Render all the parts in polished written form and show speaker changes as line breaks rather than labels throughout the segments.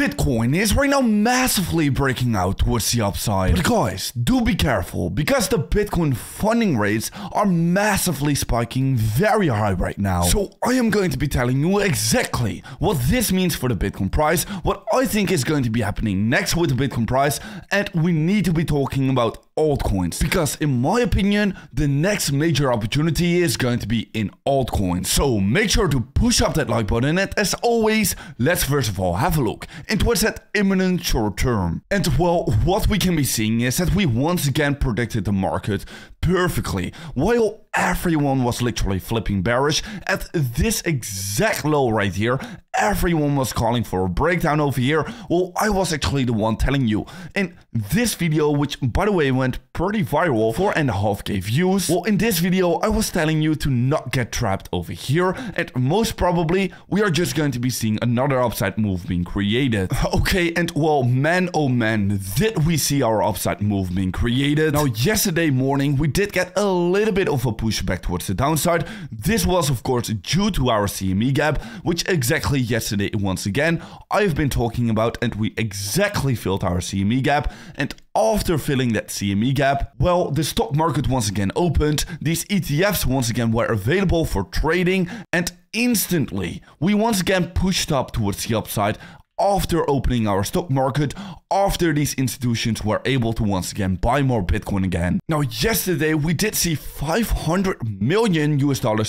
Bitcoin is right now massively breaking out towards the upside. But guys, do be careful because the Bitcoin funding rates are massively spiking very high right now. So I am going to be telling you exactly what this means for the Bitcoin price, what I think is going to be happening next with the Bitcoin price, and we need to be talking about altcoins, because in my opinion the next major opportunity is going to be in altcoins. So make sure to push up that like button, and as always, let's first of all have a look into what's that imminent short term. And well, what we can be seeing is that we once again predicted the market perfectly. While everyone was literally flipping bearish at this exact low right here, everyone was calling for a breakdown over here. Well, I was actually the one telling you in this video, which by the way went pretty viral, 4.5K views. Well, in this video I was telling you to not get trapped over here, and most probably we are just going to be seeing another upside move being created. Okay, and well, man oh man, did we see our upside move being created. Now yesterday morning we did get a little bit of a push back towards the downside. This was of course due to our CME gap, which exactly yesterday once again I've been talking about, and we exactly filled our CME gap. And after filling that CME gap, well, the stock market once again opened, these ETFs once again were available for trading, and instantly we once again pushed up towards the upside after opening our stock market, after these institutions were able to once again buy more Bitcoin again. Now yesterday we did see $500 million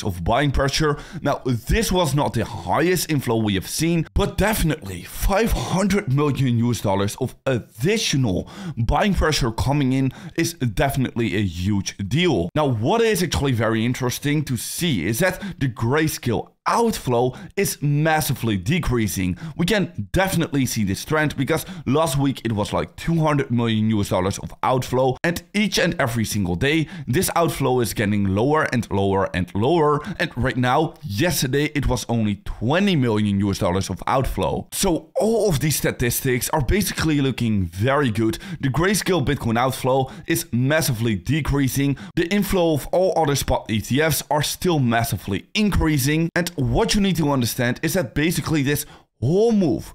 of buying pressure. Now this was not the highest inflow we have seen, but definitely $500 million of additional buying pressure coming in is definitely a huge deal. Now what is actually very interesting to see is that the grayscale outflow is massively decreasing. We can definitely see this trend because last week it was like $200 million of outflow, and each and every single day this outflow is getting lower and lower and lower, and right now yesterday it was only $20 million of outflow. So all of these statistics are basically looking very good. The grayscale Bitcoin outflow is massively decreasing, the inflow of all other spot ETFs are still massively increasing, and what you need to understand is that basically this whole move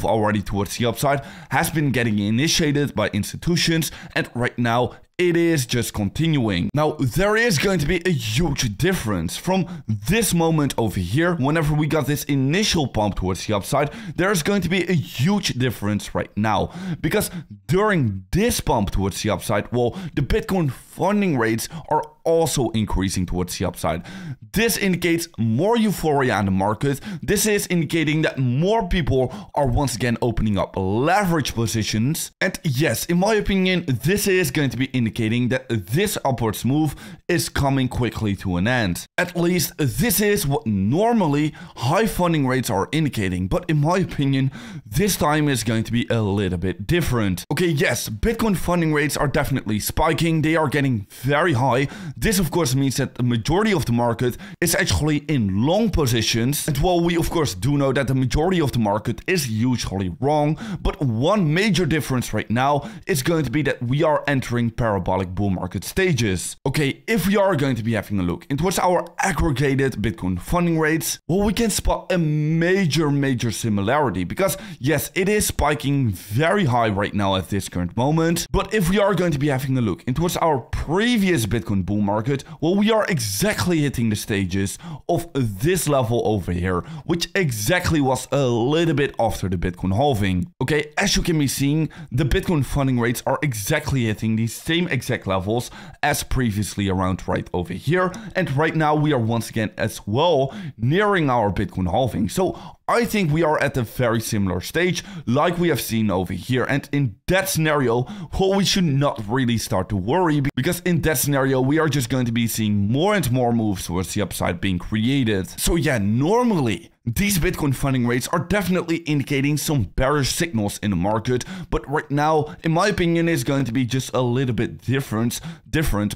already towards the upside has been getting initiated by institutions, and right now it is just continuing. Now there is going to be a huge difference from this moment over here. Whenever we got this initial pump towards the upside, there's going to be a huge difference right now, because during this pump towards the upside, well, the Bitcoin funding rates are also increasing towards the upside. This indicates more euphoria in the market. This is indicating that more people are once again opening up leverage positions. And yes, in my opinion, this is going to be indicating that this upwards move is coming quickly to an end. At least this is what normally high funding rates are indicating. But in my opinion, this time is going to be a little bit different. Okay, yes, Bitcoin funding rates are definitely spiking. They are getting very high. This of course means that the majority of the market is actually in long positions. And while we of course do know that the majority of the market is usually wrong, but one major difference right now is going to be that we are entering parabolic bull market stages. Okay, if we are going to be having a look into what's our aggregated Bitcoin funding rates, well, we can spot a major similarity, because yes, it is spiking very high right now at this current moment. But if we are going to be having a look into what's our previous Bitcoin bull market, well, we are exactly hitting the stages of this level over here, which exactly was a little bit after the Bitcoin halving. Okay, as you can be seeing, the Bitcoin funding rates are exactly hitting these same exact levels as previously around right over here, and right now we are once again as well nearing our Bitcoin halving. So I think we are at a very similar stage like we have seen over here, and in that scenario, well, we should not really start to worry, because in that scenario we are just going to be seeing more and more moves towards the upside being created. So yeah, normally these Bitcoin funding rates are definitely indicating some bearish signals in the market, but right now, in my opinion, is going to be just a little bit different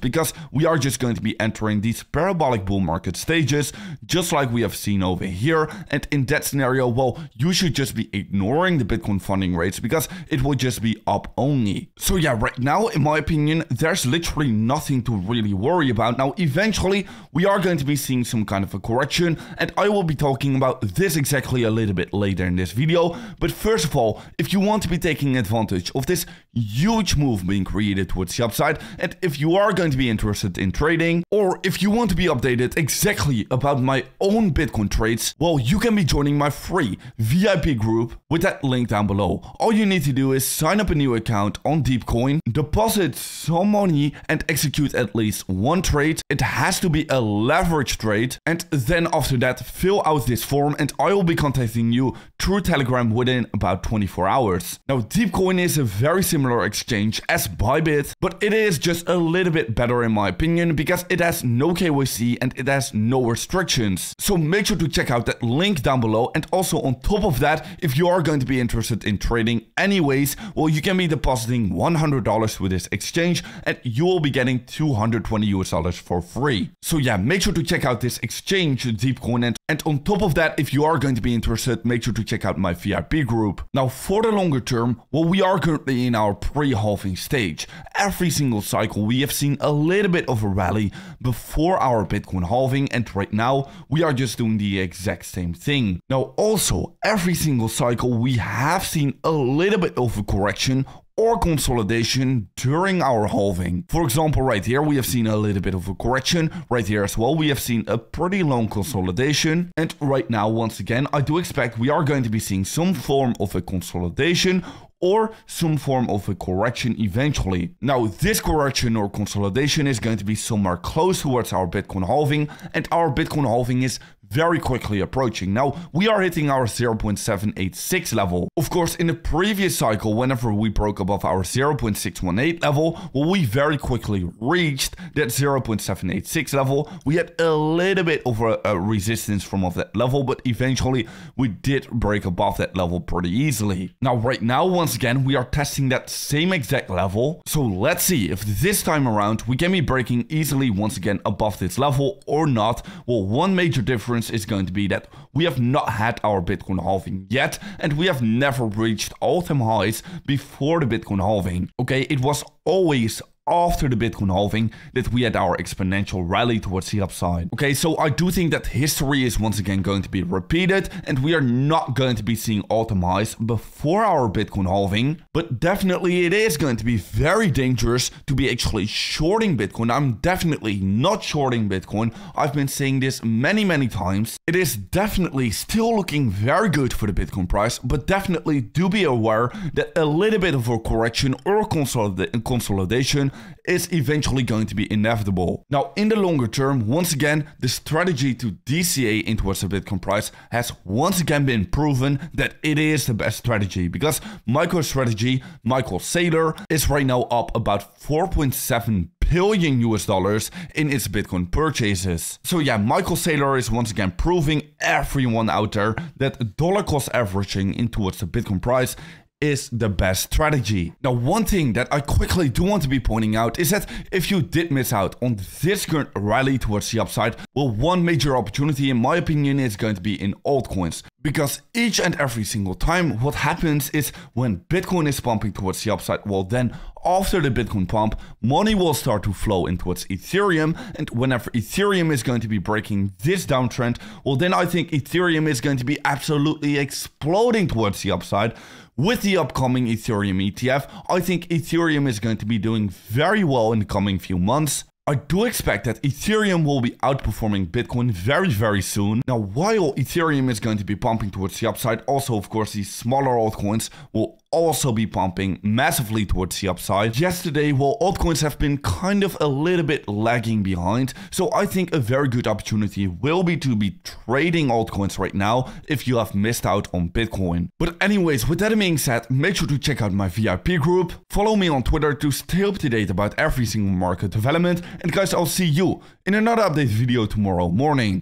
because we are just going to be entering these parabolic bull market stages, just like we have seen over here. And in that scenario, well, you should just be ignoring the Bitcoin funding rates because it will just be up only. So yeah, right now, in my opinion, there's literally nothing to really worry about. Now, eventually, we are going to be seeing some kind of a correction, and I will be talking about about this exactly a little bit later in this video. But first of all, if you want to be taking advantage of this huge move being created towards the upside, and if you are going to be interested in trading, or if you want to be updated exactly about my own Bitcoin trades, well, you can be joining my free VIP group with that link down below. All you need to do is sign up a new account on DEEPCOIN, deposit some money and execute at least one trade. It has to be a leverage trade, and then after that fill out this form and I will be contacting you through Telegram within about 24 hours. Now, DEEPCOIN is a very similar exchange as Bybit, but it is just a little bit better in my opinion because it has no KYC and it has no restrictions. So make sure to check out that link down below, and also on top of that, if you are going to be interested in trading anyways, well, you can be depositing $100 with this exchange and you will be getting $220 for free. So yeah, make sure to check out this exchange, DEEPCOIN, and on top of that, if you are going to be interested, make sure to check out my VIP group. Now, for the longer term, well, we are currently in our pre-halving stage. Every single cycle, we have seen a little bit of a rally before our Bitcoin halving, and right now, we are just doing the exact same thing. Now, also, every single cycle, we have seen a little bit of a correction or consolidation during our halving. For example, right here we have seen a little bit of a correction. Right here as well we have seen a pretty long consolidation, and right now once again I do expect we are going to be seeing some form of a consolidation or some form of a correction eventually. Now, this correction or consolidation is going to be somewhere close towards our Bitcoin halving, and our Bitcoin halving is very quickly approaching. Now, we are hitting our 0.786 level. Of course, in the previous cycle, whenever we broke above our 0.618 level, well, we very quickly reached that 0.786 level. We had a little bit of a resistance from that level, but eventually we did break above that level pretty easily. Now, right now, once again, we are testing that same exact level. So let's see if this time around we can be breaking easily once again above this level or not. Well, one major difference is going to be that we have not had our Bitcoin halving yet, and we have never reached all-time highs before the Bitcoin halving. Okay, it was always after the Bitcoin halving that we had our exponential rally towards the upside. Okay, so I do think that history is once again going to be repeated, and we are not going to be seeing all-time highs before our Bitcoin halving, but definitely it is going to be very dangerous to be actually shorting Bitcoin. I'm definitely not shorting Bitcoin. I've been saying this many times. It is definitely still looking very good for the Bitcoin price, but definitely do be aware that a little bit of a correction or consolidation is eventually going to be inevitable. Now, in the longer term, once again, the strategy to DCA in towards the Bitcoin price has once again been proven that it is the best strategy, because MicroStrategy, Michael Saylor, is right now up about 4.7 billion US dollars in its Bitcoin purchases. So yeah, Michael Saylor is once again proving everyone out there that dollar cost averaging in towards the Bitcoin price is the best strategy. Now, one thing that I quickly do want to be pointing out is that if you did miss out on this current rally towards the upside, well, one major opportunity in my opinion is going to be in altcoins. Because each and every single time what happens is when Bitcoin is pumping towards the upside, well then after the Bitcoin pump, money will start to flow in towards Ethereum, and whenever Ethereum is going to be breaking this downtrend, well then I think Ethereum is going to be absolutely exploding towards the upside. With the upcoming Ethereum ETF, I think Ethereum is going to be doing very well in the coming few months. I do expect that Ethereum will be outperforming Bitcoin very soon. Now, while Ethereum is going to be pumping towards the upside, also of course these smaller altcoins will also be pumping massively towards the upside. Yesterday, well, altcoins have been kind of a little bit lagging behind, so I think a very good opportunity will be to be trading altcoins right now if you have missed out on Bitcoin. But anyways, with that being said, make sure to check out my VIP group, follow me on Twitter to stay up to date about every single market development, and guys, I'll see you in another update video tomorrow morning.